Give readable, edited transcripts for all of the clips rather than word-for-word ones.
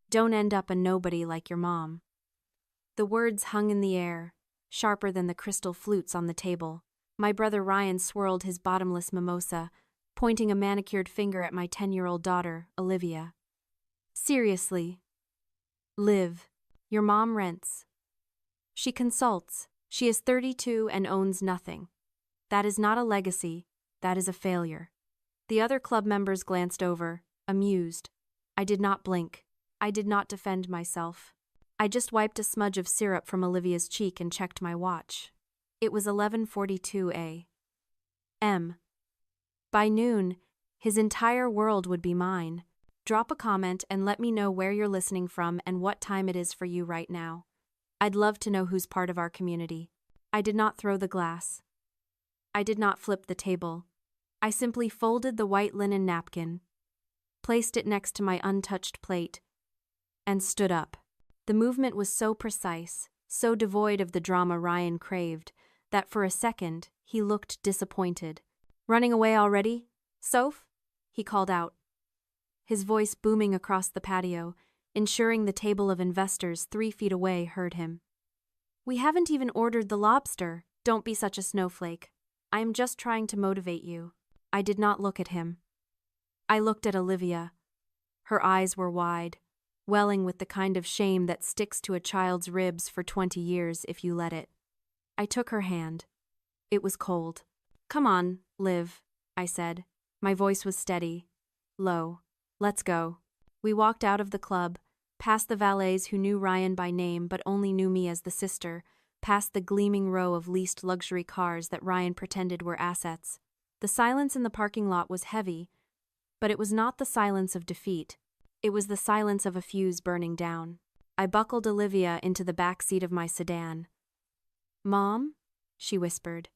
Don't end up a nobody like your mom. The words hung in the air, sharper than the crystal flutes on the table. My brother Ryan swirled his bottomless mimosa, pointing a manicured finger at my 10-year-old daughter, Olivia. Seriously. Liv, your mom rents. She consults. She is 32 and owns nothing. That is not a legacy, that is a failure. The other club members glanced over, amused. I did not blink. I did not defend myself. I just wiped a smudge of syrup from Olivia's cheek and checked my watch. It was 11:42 a.m. By noon, his entire world would be mine. Drop a comment and let me know where you're listening from and what time it is for you right now. I'd love to know who's part of our community. I did not throw the glass. I did not flip the table. I simply folded the white linen napkin, placed it next to my untouched plate, and stood up. The movement was so precise, so devoid of the drama Ryan craved, that for a second he looked disappointed. Running away already, Soph? He called out, his voice booming across the patio, ensuring the table of investors 3 feet away heard him. We haven't even ordered the lobster. Don't be such a snowflake. I am just trying to motivate you. I did not look at him. I looked at Olivia. Her eyes were wide, welling with the kind of shame that sticks to a child's ribs for 20 years if you let it. I took her hand. It was cold. Come on, Liv, I said. My voice was steady, low. Let's go. We walked out of the club, past the valets who knew Ryan by name but only knew me as the sister, past the gleaming row of leased luxury cars that Ryan pretended were assets. The silence in the parking lot was heavy, but it was not the silence of defeat. It was the silence of a fuse burning down. I buckled Olivia into the back seat of my sedan. Mom? She whispered.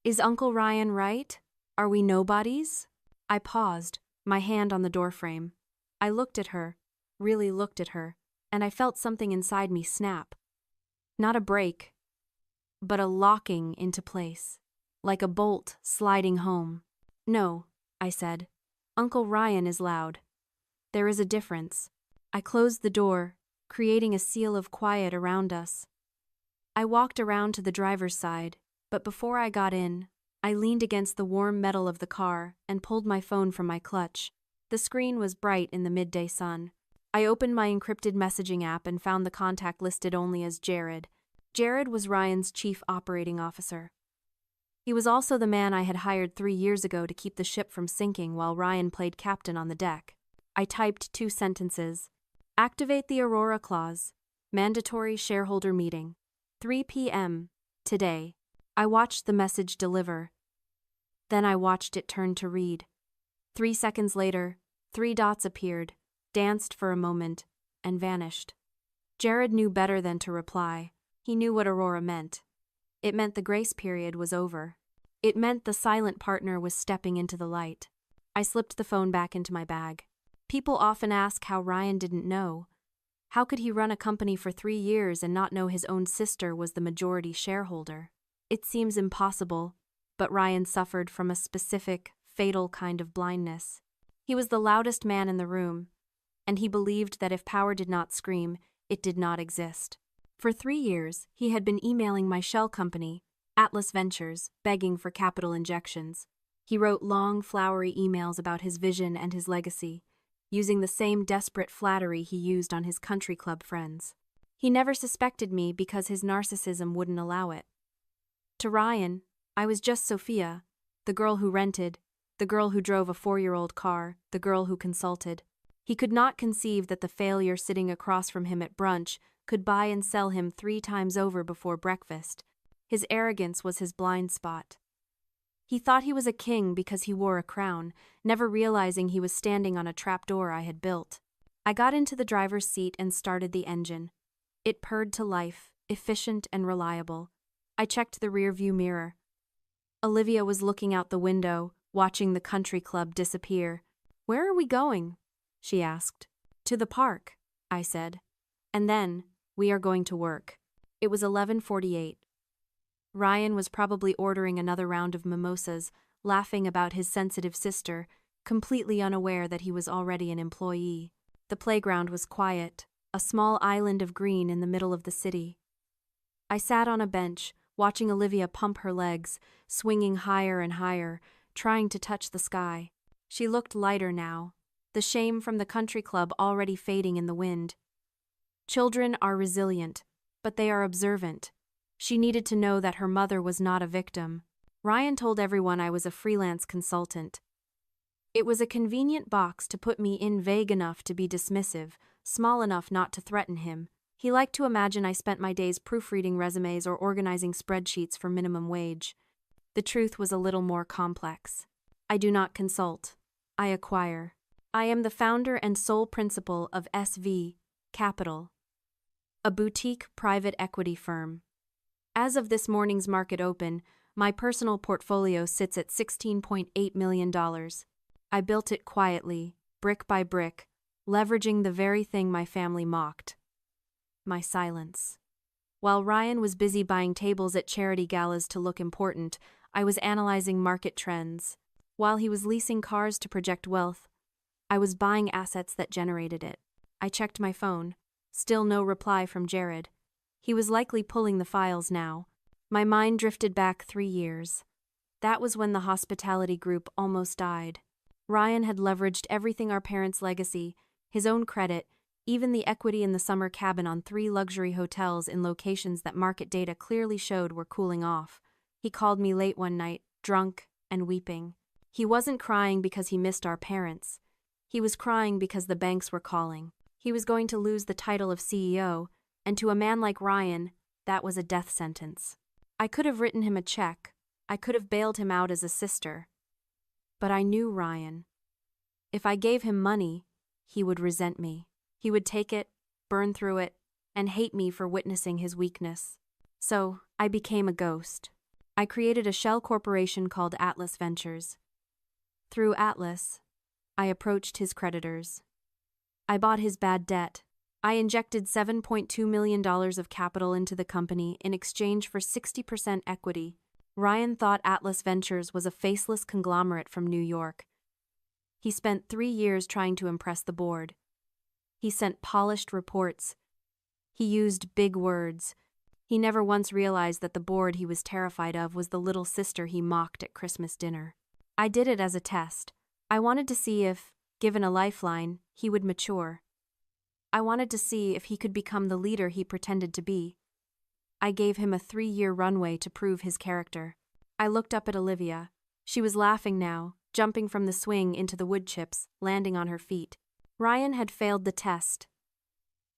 Is Uncle Ryan right? Are we nobodies? I paused, my hand on the doorframe. I looked at her, really looked at her, and I felt something inside me snap. Not a break, but a locking into place, like a bolt sliding home. No, I said. Uncle Ryan is loud. There is a difference. I closed the door, creating a seal of quiet around us. I walked around to the driver's side, but before I got in, I leaned against the warm metal of the car and pulled my phone from my clutch. The screen was bright in the midday sun. I opened my encrypted messaging app and found the contact listed only as Jared. Jared was Ryan's chief operating officer. He was also the man I had hired 3 years ago to keep the ship from sinking while Ryan played captain on the deck. I typed 2 sentences. Activate the Aurora Clause. Mandatory shareholder meeting. 3 p.m. today. I watched the message deliver. Then I watched it turn to read. 3 seconds later, 3 dots appeared, danced for a moment, and vanished. Jared knew better than to reply. He knew what Aurora meant. It meant the grace period was over. It meant the silent partner was stepping into the light. I slipped the phone back into my bag. People often ask how Ryan didn't know. How could he run a company for 3 years and not know his own sister was the majority shareholder? It seems impossible, but Ryan suffered from a specific, fatal kind of blindness. He was the loudest man in the room, and he believed that if power did not scream, it did not exist. For 3 years, he had been emailing my shell company, Atlas Ventures, begging for capital injections. He wrote long, flowery emails about his vision and his legacy, using the same desperate flattery he used on his country club friends. He never suspected me because his narcissism wouldn't allow it. To Ryan, I was just Sophia, the girl who rented, the girl who drove a 4-year-old car, the girl who consulted. He could not conceive that the failure sitting across from him at brunch could buy and sell him 3 times over before breakfast. His arrogance was his blind spot. He thought he was a king because he wore a crown, never realizing he was standing on a trapdoor I had built. I got into the driver's seat and started the engine. It purred to life, efficient and reliable. I checked the rearview mirror. Olivia was looking out the window, watching the country club disappear. "Where are we going?" she asked. "To the park," I said. "And then, we are going to work." It was 11:48. Ryan was probably ordering another round of mimosas, laughing about his sensitive sister, completely unaware that he was already an employee. The playground was quiet, a small island of green in the middle of the city. I sat on a bench, watching Olivia pump her legs, swinging higher and higher, trying to touch the sky. She looked lighter now, the shame from the country club already fading in the wind. Children are resilient, but they are observant. She needed to know that her mother was not a victim. Ryan told everyone I was a freelance consultant. It was a convenient box to put me in, vague enough to be dismissive, small enough not to threaten him. He liked to imagine I spent my days proofreading resumes or organizing spreadsheets for minimum wage. The truth was a little more complex. I do not consult. I acquire. I am the founder and sole principal of SV Capital, a boutique private equity firm. As of this morning's market open, my personal portfolio sits at $16.8 million. I built it quietly, brick by brick, leveraging the very thing my family mocked: my silence. While Ryan was busy buying tables at charity galas to look important, I was analyzing market trends. While he was leasing cars to project wealth, I was buying assets that generated it. I checked my phone. Still no reply from Jared. He was likely pulling the files now. My mind drifted back 3 years. That was when the hospitality group almost died. Ryan had leveraged everything: our parents' legacy, his own credit, even the equity in the summer cabin on 3 luxury hotels in locations that market data clearly showed were cooling off. He called me late one night, drunk and weeping. He wasn't crying because he missed our parents. He was crying because the banks were calling. He was going to lose the title of CEO, and to a man like Ryan, that was a death sentence. I could have written him a check. I could have bailed him out as a sister. But I knew Ryan. If I gave him money, he would resent me. He would take it, burn through it, and hate me for witnessing his weakness. So, I became a ghost. I created a shell corporation called Atlas Ventures. Through Atlas, I approached his creditors. I bought his bad debt. I injected $7.2 million of capital into the company in exchange for 60% equity. Ryan thought Atlas Ventures was a faceless conglomerate from New York. He spent 3 years trying to impress the board. He sent polished reports. He used big words. He never once realized that the board he was terrified of was the little sister he mocked at Christmas dinner. I did it as a test. I wanted to see if, given a lifeline, he would mature. I wanted to see if he could become the leader he pretended to be. I gave him a 3-year runway to prove his character. I looked up at Olivia. She was laughing now, jumping from the swing into the wood chips, landing on her feet. Ryan had failed the test.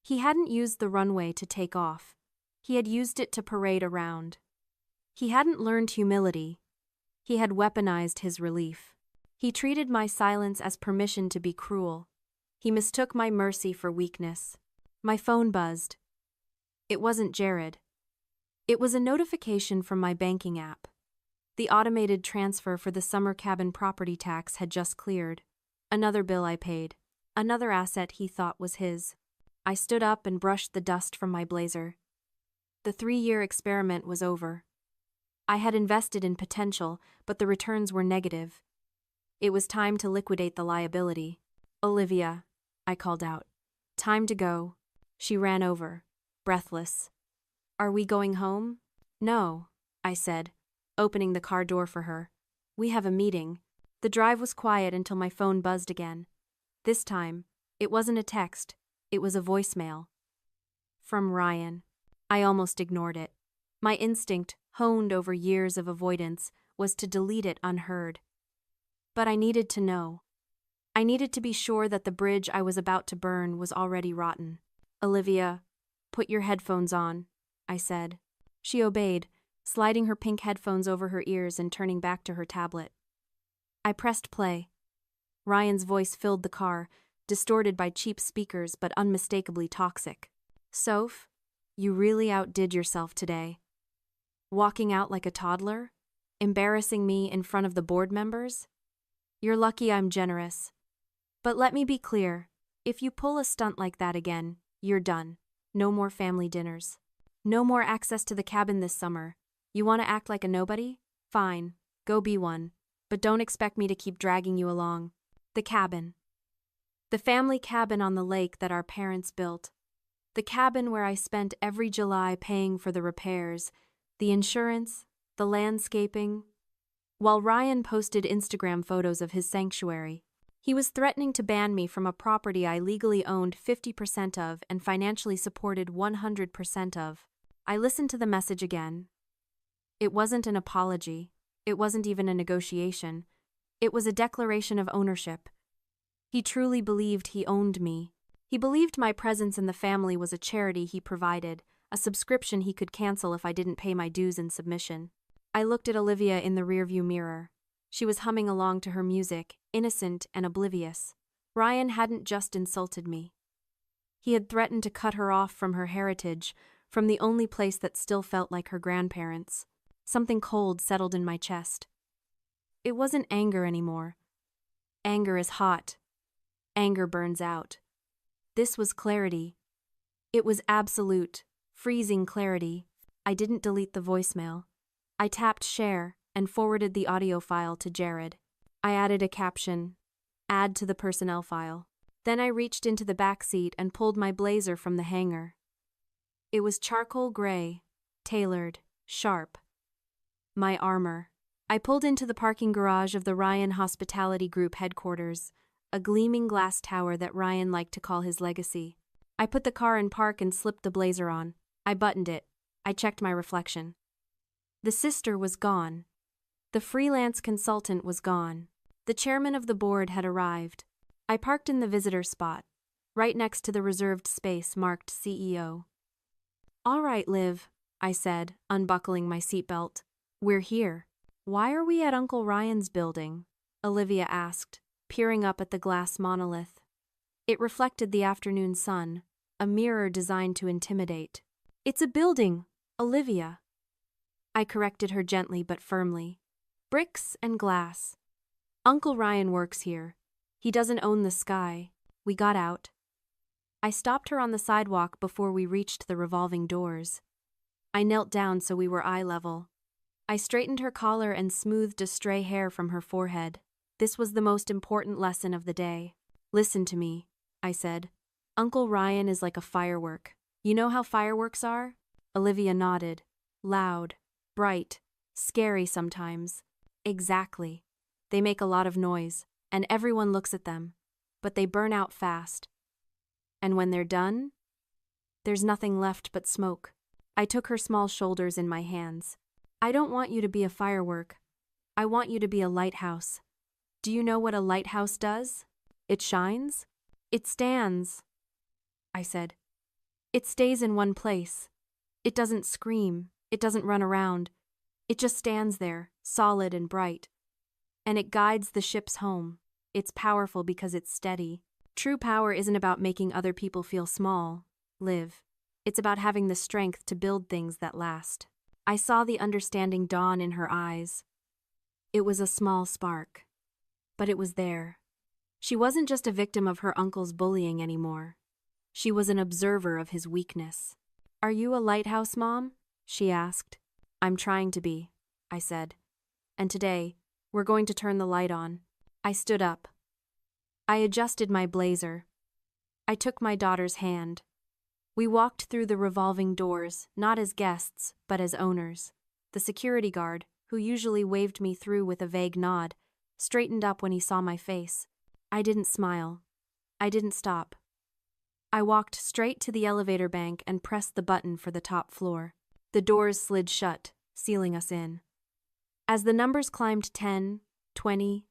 He hadn't used the runway to take off. He had used it to parade around. He hadn't learned humility. He had weaponized his relief. He treated my silence as permission to be cruel. He mistook my mercy for weakness. My phone buzzed. It wasn't Jared. It was a notification from my banking app. The automated transfer for the summer cabin property tax had just cleared. Another bill I paid. Another asset he thought was his. I stood up and brushed the dust from my blazer. The 3-year experiment was over. I had invested in potential, but the returns were negative. It was time to liquidate the liability. "Olivia," I called out. "Time to go." She ran over, breathless. "Are we going home?" "No," I said, opening the car door for her. "We have a meeting." The drive was quiet until my phone buzzed again. This time, it wasn't a text, it was a voicemail. From Ryan. I almost ignored it. My instinct, honed over years of avoidance, was to delete it unheard. But I needed to know. I needed to be sure that the bridge I was about to burn was already rotten. "Olivia, put your headphones on," I said. She obeyed, sliding her pink headphones over her ears and turning back to her tablet. I pressed play. Ryan's voice filled the car, distorted by cheap speakers but unmistakably toxic. "Soph, you really outdid yourself today. Walking out like a toddler? Embarrassing me in front of the board members? You're lucky I'm generous. But let me be clear, if you pull a stunt like that again, you're done. No more family dinners. No more access to the cabin this summer. You want to act like a nobody? Fine, go be one. But don't expect me to keep dragging you along." The cabin. The family cabin on the lake that our parents built. The cabin where I spent every July paying for the repairs, the insurance, the landscaping. While Ryan posted Instagram photos of his sanctuary, he was threatening to ban me from a property I legally owned 50% of and financially supported 100% of. I listened to the message again. It wasn't an apology. It wasn't even a negotiation. It was a declaration of ownership. He truly believed he owned me. He believed my presence in the family was a charity he provided, a subscription he could cancel if I didn't pay my dues in submission. I looked at Olivia in the rearview mirror. She was humming along to her music, innocent and oblivious. Ryan hadn't just insulted me. He had threatened to cut her off from her heritage, from the only place that still felt like her grandparents. Something cold settled in my chest. It wasn't anger anymore. Anger is hot. Anger burns out. This was clarity. It was absolute, freezing clarity. I didn't delete the voicemail. I tapped share and forwarded the audio file to Jared. I added a caption, add to the personnel file. Then I reached into the back seat and pulled my blazer from the hanger. It was charcoal gray, tailored, sharp. My armor. I pulled into the parking garage of the Ryan Hospitality Group headquarters, a gleaming glass tower that Ryan liked to call his legacy. I put the car in park and slipped the blazer on. I buttoned it. I checked my reflection. The sister was gone. The freelance consultant was gone. The chairman of the board had arrived. I parked in the visitor spot, right next to the reserved space marked CEO. "All right, Liv," I said, unbuckling my seatbelt. "We're here." "Why are we at Uncle Ryan's building?" Olivia asked, peering up at the glass monolith. It reflected the afternoon sun, a mirror designed to intimidate. "It's a building, Olivia." I corrected her gently but firmly. "Bricks and glass. Uncle Ryan works here. He doesn't own the sky." We got out. I stopped her on the sidewalk before we reached the revolving doors. I knelt down so we were eye level. I straightened her collar and smoothed a stray hair from her forehead. This was the most important lesson of the day. "Listen to me," I said. "Uncle Ryan is like a firework. You know how fireworks are?" Olivia nodded. "Loud, bright, scary sometimes." "Exactly. They make a lot of noise, and everyone looks at them, but they burn out fast. And when they're done, there's nothing left but smoke." I took her small shoulders in my hands. "I don't want you to be a firework. I want you to be a lighthouse. Do you know what a lighthouse does? It shines. It stands," I said. "It stays in one place. It doesn't scream. It doesn't run around. It just stands there, solid and bright. And it guides the ships home. It's powerful because it's steady. True power isn't about making other people feel small, Liv. It's about having the strength to build things that last." I saw the understanding dawn in her eyes. It was a small spark, but it was there. She wasn't just a victim of her uncle's bullying anymore. She was an observer of his weakness. "Are you a lighthouse, Mom?" she asked. "I'm trying to be," I said. "And today, we're going to turn the light on." I stood up. I adjusted my blazer. I took my daughter's hand. We walked through the revolving doors, not as guests, but as owners. The security guard, who usually waved me through with a vague nod, straightened up when he saw my face. I didn't smile. I didn't stop. I walked straight to the elevator bank and pressed the button for the top floor. The doors slid shut, sealing us in. As the numbers climbed 10, 20,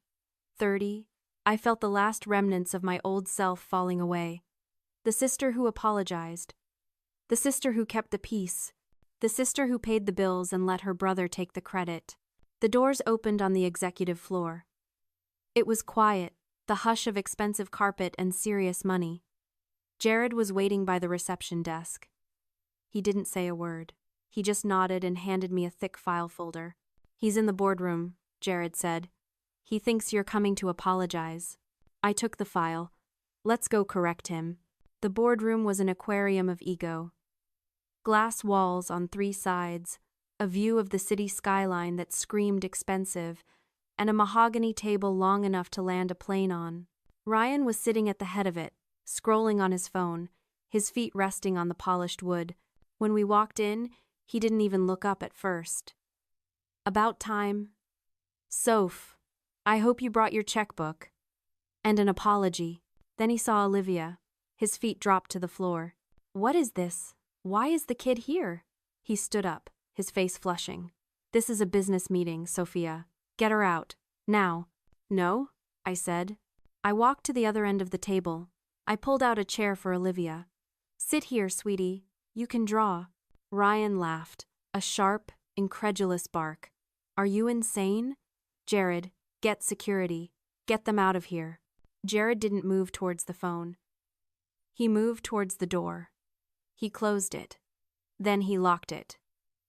30, I felt the last remnants of my old self falling away. The sister who apologized. The sister who kept the peace. The sister who paid the bills and let her brother take the credit. The doors opened on the executive floor. It was quiet, the hush of expensive carpet and serious money. Jared was waiting by the reception desk. He didn't say a word. He just nodded and handed me a thick file folder. "He's in the boardroom," Jared said. "He thinks you're coming to apologize." I took the file. "Let's go correct him." The boardroom was an aquarium of ego. Glass walls on 3 sides, a view of the city skyline that screamed expensive, and a mahogany table long enough to land a plane on. Ryan was sitting at the head of it, scrolling on his phone, his feet resting on the polished wood. When we walked in, he didn't even look up at first. About time. Soph, I hope you brought your checkbook. And an apology. Then he saw Olivia. His feet dropped to the floor. What is this? Why is the kid here? He stood up, his face flushing. This is a business meeting, Sophia. Get her out. Now. No, I said. I walked to the other end of the table. I pulled out a chair for Olivia. Sit here, sweetie. You can draw. Ryan laughed, a sharp, incredulous bark. Are you insane? Jared, get security. Get them out of here. Jared didn't move towards the phone. He moved towards the door. He closed it. Then he locked it.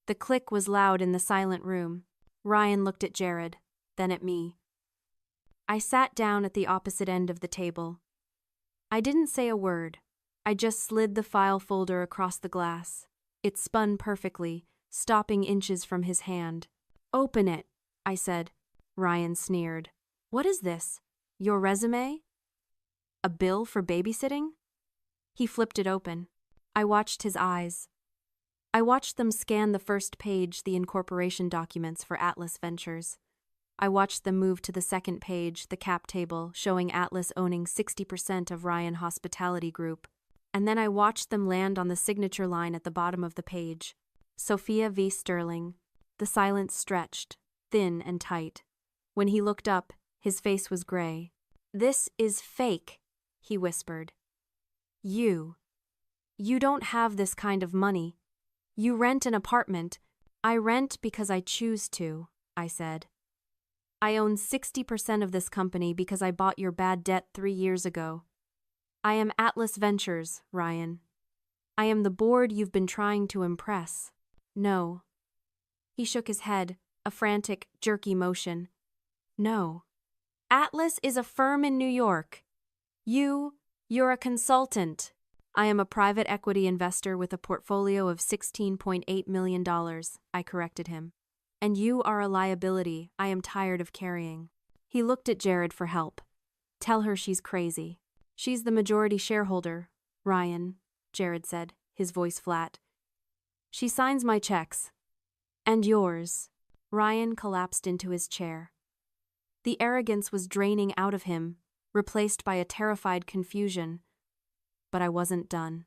The click was loud in the silent room. Ryan looked at Jared, then at me. I sat down at the opposite end of the table. I didn't say a word. I just slid the file folder across the glass. It spun perfectly, stopping inches from his hand. Open it, I said. Ryan sneered. What is this? Your resume? A bill for babysitting? He flipped it open. I watched his eyes. I watched them scan the first page, the incorporation documents for Atlas Ventures. I watched them move to the second page, the cap table, showing Atlas owning 60% of Ryan Hospitality Group. And then I watched them land on the signature line at the bottom of the page. Sophia V. Sterling. The silence stretched, thin and tight. When he looked up, his face was gray. This is fake, he whispered. You don't have this kind of money. You rent an apartment. I rent because I choose to, I said. I own 60% of this company because I bought your bad debt 3 years ago. I am Atlas Ventures, Ryan. I am the board you've been trying to impress. No. He shook his head, a frantic, jerky motion. No. Atlas is a firm in New York. You're a consultant. I am a private equity investor with a portfolio of $16.8 million, I corrected him. And you are a liability I am tired of carrying. He looked at Jared for help. Tell her she's crazy. She's the majority shareholder, Ryan, Jared said, his voice flat. She signs my checks. And yours. Ryan collapsed into his chair. The arrogance was draining out of him, replaced by a terrified confusion. But I wasn't done.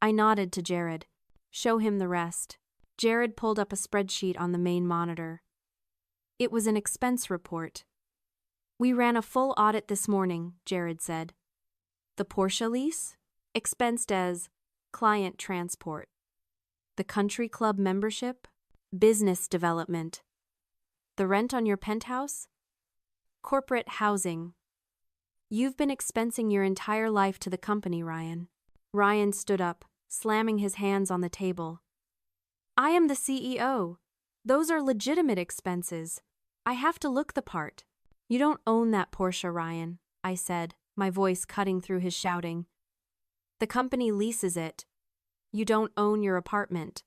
I nodded to Jared. Show him the rest. Jared pulled up a spreadsheet on the main monitor. It was an expense report. We ran a full audit this morning, Jared said. The Porsche lease? Expensed as client transport. The country club membership? Business development. The rent on your penthouse? Corporate housing. You've been expensing your entire life to the company, Ryan. Ryan stood up, slamming his hands on the table. I am the CEO. Those are legitimate expenses. I have to look the part. You don't own that Porsche, Ryan, I said, my voice cutting through his shouting. The company leases it. You don't own your apartment.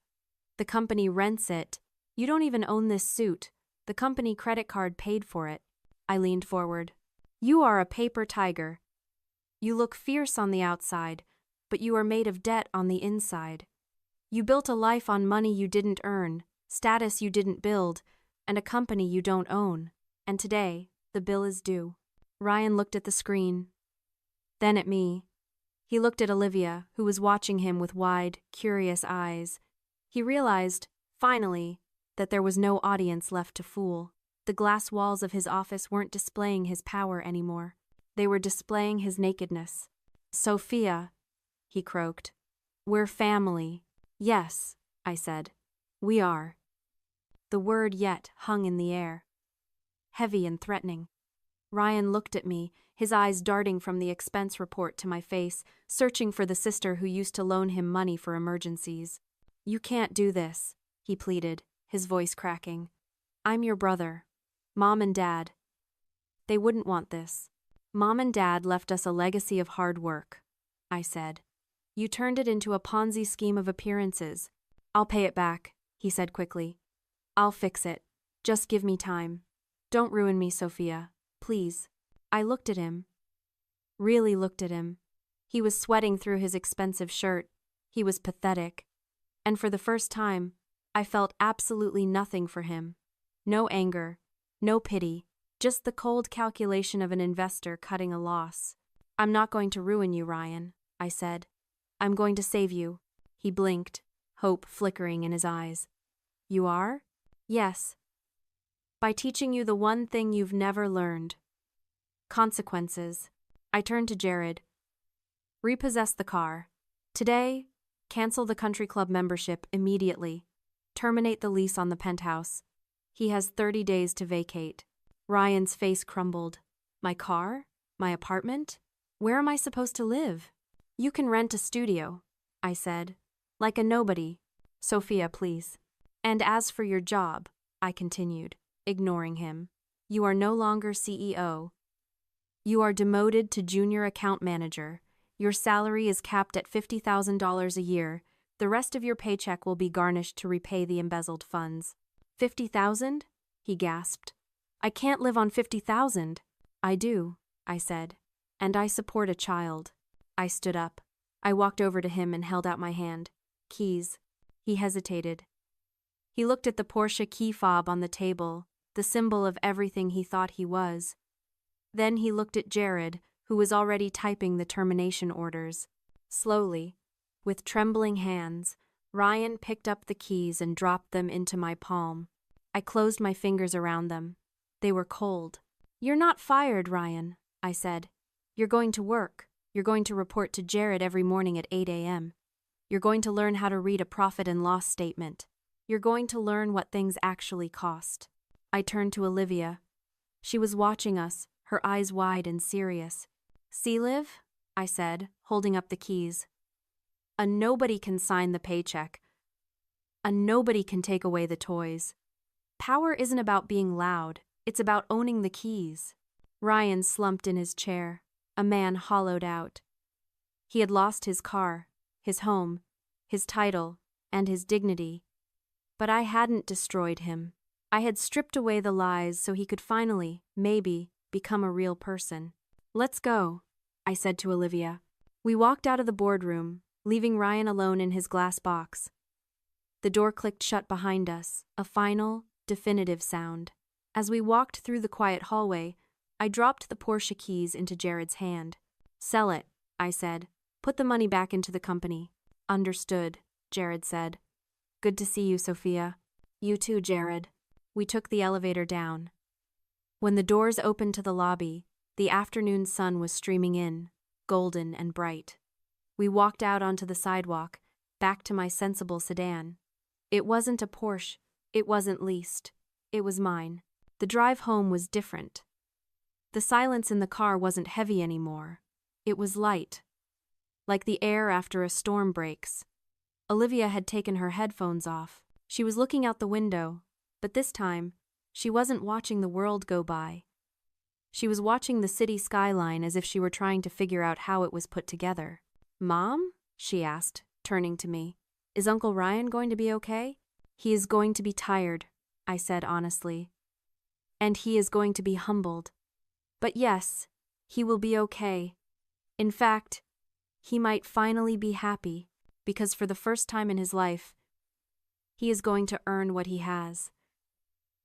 The company rents it. You don't even own this suit. The company credit card paid for it. I leaned forward. You are a paper tiger. You look fierce on the outside, but you are made of debt on the inside. You built a life on money you didn't earn, status you didn't build, and a company you don't own. And today, the bill is due. Ryan looked at the screen, then at me. He looked at Olivia, who was watching him with wide, curious eyes. He realized, finally, that there was no audience left to fool. The glass walls of his office weren't displaying his power anymore. They were displaying his nakedness. Sophia, he croaked. We're family. Yes, I said. We are. The word yet hung in the air, heavy and threatening. Ryan looked at me, his eyes darting from the expense report to my face, searching for the sister who used to loan him money for emergencies. You can't do this, he pleaded, his voice cracking. I'm your brother. Mom and Dad. They wouldn't want this. Mom and Dad left us a legacy of hard work, I said. You turned it into a Ponzi scheme of appearances. I'll pay it back, he said quickly. I'll fix it. Just give me time. Don't ruin me, Sophia. Please. I looked at him. really looked at him. He was sweating through his expensive shirt. He was pathetic. And for the first time, I felt absolutely nothing for him. No anger, no pity, just the cold calculation of an investor cutting a loss. "I'm not going to ruin you, Ryan," I said. "I'm going to save you." He blinked, hope flickering in his eyes. "You are?" "Yes. By teaching you the one thing you've never learned. Consequences." I turned to Jared. "Repossess the car. Today, cancel the country club membership immediately. Terminate the lease on the penthouse. He has 30 days to vacate." Ryan's face crumbled. "My car? My apartment? Where am I supposed to live?" "You can rent a studio," I said. "Like a nobody. Sophia, please." "And as for your job," I continued, ignoring him, "you are no longer CEO. You are demoted to junior account manager. Your salary is capped at $50,000 a year. The rest of your paycheck will be garnished to repay the embezzled funds." "50,000?" he gasped. "I can't live on 50,000. "I do," I said. "And I support a child." I stood up. I walked over to him and held out my hand. "Keys." He hesitated. He looked at the Porsche key fob on the table, the symbol of everything he thought he was. Then he looked at Jared, who was already typing the termination orders. Slowly, with trembling hands, Ryan picked up the keys and dropped them into my palm. I closed my fingers around them. They were cold. "You're not fired, Ryan," I said. "You're going to work. You're going to report to Jared every morning at 8 a.m. You're going to learn how to read a profit and loss statement. You're going to learn what things actually cost." I turned to Olivia. She was watching us, her eyes wide and serious. "See, Liv?" I said, holding up the keys. "A nobody can sign the paycheck. A nobody can take away the toys. Power isn't about being loud, it's about owning the keys." Ryan slumped in his chair, a man hollowed out. He had lost his car, his home, his title, and his dignity. But I hadn't destroyed him. I had stripped away the lies so he could finally, maybe, become a real person. "Let's go," I said to Olivia. We walked out of the boardroom, leaving Ryan alone in his glass box. The door clicked shut behind us, a final, definitive sound. As we walked through the quiet hallway, I dropped the Porsche keys into Jared's hand. "Sell it," I said. "Put the money back into the company." "Understood," Jared said. "Good to see you, Sophia." "You too, Jared." We took the elevator down. When the doors opened to the lobby, the afternoon sun was streaming in, golden and bright. We walked out onto the sidewalk, back to my sensible sedan. It wasn't a Porsche, it wasn't leased. It was mine. The drive home was different. The silence in the car wasn't heavy anymore. It was light, like the air after a storm breaks. Olivia had taken her headphones off. She was looking out the window, but this time, she wasn't watching the world go by. She was watching the city skyline as if she were trying to figure out how it was put together. "Mom?" she asked, turning to me. "Is Uncle Ryan going to be okay?" "He is going to be tired," I said honestly. "And he is going to be humbled. But yes, he will be okay. In fact, he might finally be happy, because for the first time in his life, he is going to earn what he has.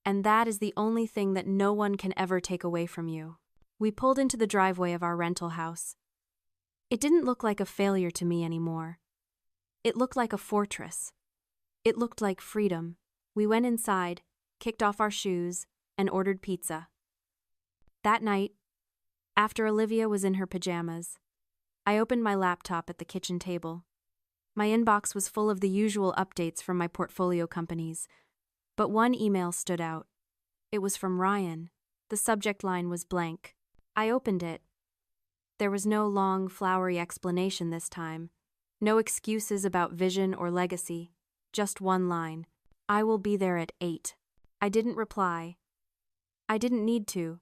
And that is the only thing that no one can ever take away from you." We pulled into the driveway of our rental house. It didn't look like a failure to me anymore. It looked like a fortress. It looked like freedom. We went inside, kicked off our shoes, and ordered pizza. That night, after Olivia was in her pajamas, I opened my laptop at the kitchen table. My inbox was full of the usual updates from my portfolio companies, but one email stood out. It was from Ryan. The subject line was blank. I opened it. There was no long, flowery explanation this time. No excuses about vision or legacy. Just one line. "I will be there at 8. I didn't reply. I didn't need to.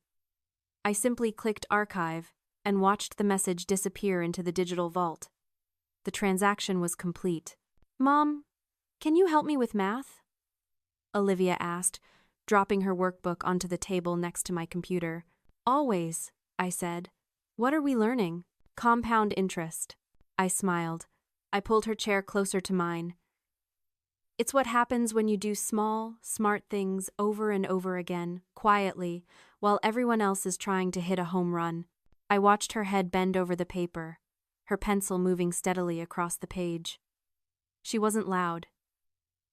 I simply clicked archive and watched the message disappear into the digital vault. The transaction was complete. "Mom, can you help me with math?" Olivia asked, dropping her workbook onto the table next to my computer. "Always," I said. What are we learning? Compound interest. I smiled. I pulled her chair closer to mine. It's what happens when you do small, smart things over and over again, quietly, while everyone else is trying to hit a home run. I watched her head bend over the paper, her pencil moving steadily across the page. She wasn't loud.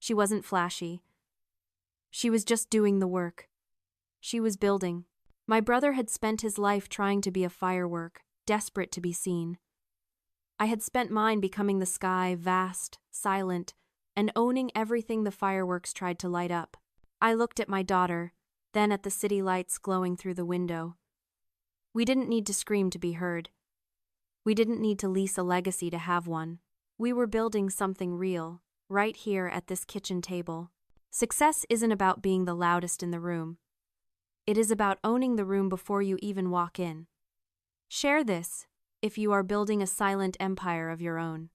She wasn't flashy. She was just doing the work. She was building. My brother had spent his life trying to be a firework, desperate to be seen. I had spent mine becoming the sky, vast, silent, and owning everything the fireworks tried to light up. I looked at my daughter, then at the city lights glowing through the window. We didn't need to scream to be heard. We didn't need to lease a legacy to have one. We were building something real, right here at this kitchen table. Success isn't about being the loudest in the room. It is about owning the room before you even walk in. Share this if you are building a silent empire of your own.